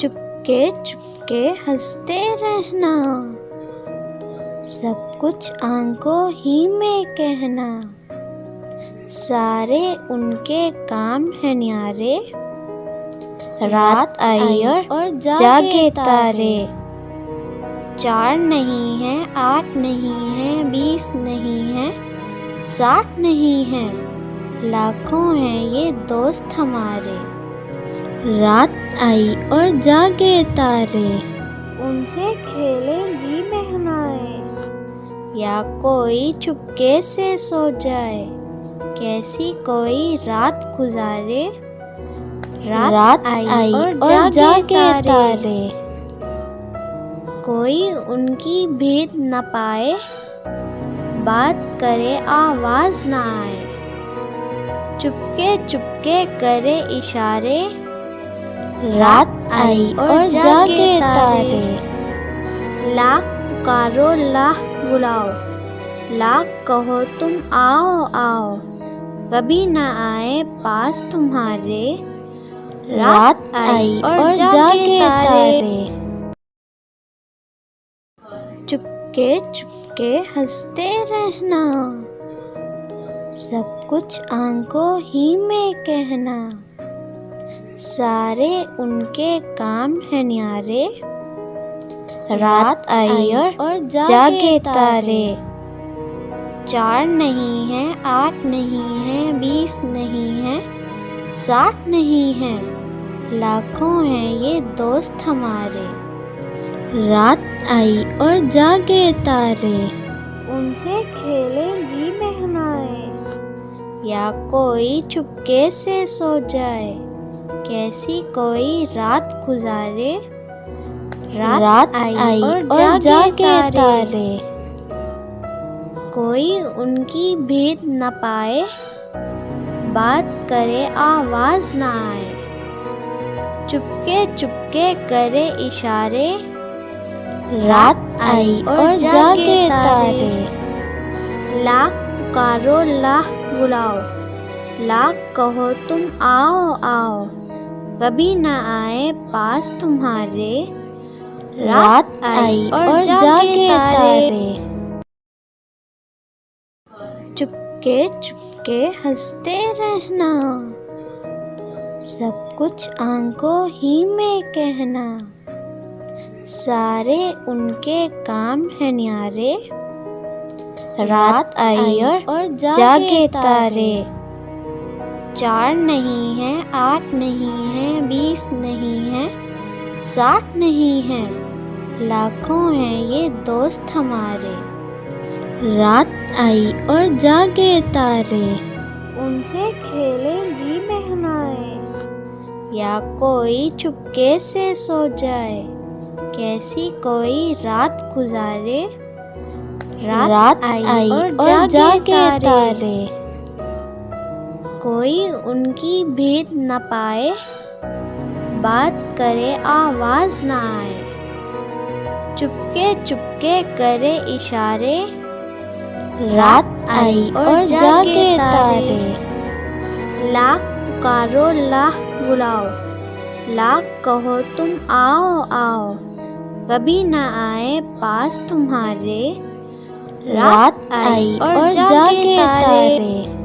चुपके चुपके हंसते रहना, सब कुछ आंखों ही में कहना। सारे उनके काम है न्यारे, रात आई और जागे तारे। 4 नहीं है, 8 नहीं है, 20 नहीं है, 60 नहीं है, लाखों हैं ये दोस्त हमारे। रात आई और जागे तारे, उनसे खेले जी बहलाए, या कोई चुपके से सो जाए, कैसी कोई रात गुजारे। रात आई और जागे तारे, कोई उनकी भेद न पाए, बात करे आवाज न आए, चुपके चुपके करे इशारे। रात आई और जागे तारे, लाख पुकारो लाख बुलाओ, लाख कहो तुम आओ आओ, कभी न आए पास तुम्हारे। रात आई और जागे तारे, चुपके चुपके हंसते रहना, सब कुछ आंखों ही में कहना। सारे उनके काम है न्यारे, रात आई और जागे तारे। 4 नहीं है, 8 नहीं है, 20 नहीं है, 60 नहीं है, लाखों हैं ये दोस्त हमारे। रात आई और जागे तारे, उनसे खेले जी बहलाए, या कोई चुपके से सो जाए, कैसी कोई रात गुजारे। रात आई और जागे तारे, कोई उनकी भेद न पाए, बात करे आवाज न आए, चुपके चुपके करे इशारे। रात आई और जागे तारे, लाख पुकारो लाख बुलाओ, लाख कहो तुम आओ आओ, कभी न आए पास तुम्हारे। रात आई और जागे तारे, चुपके चुपके हंसते रहना, सब कुछ आंखों ही में कहना। सारे उनके काम है न्यारे, रात आई और जागे तारे। 4 नहीं है, 8 नहीं है, 20 नहीं है, 60 नहीं है, लाखों हैं ये दोस्त हमारे। रात आई और जागे तारे, उनसे खेले जी बहलाए, या कोई चुपके से सो जाए, कैसी कोई रात गुजारे। रात आई और जागे तारे, कोई उनकी भेद न पाए, बात करे आवाज न आए, चुपके चुपके करे इशारे। रात आई और जागे तारे, लाख पुकारो लाख बुलाओ, लाख कहो तुम आओ आओ, कभी न आए पास तुम्हारे। रात आई और जागे तारे।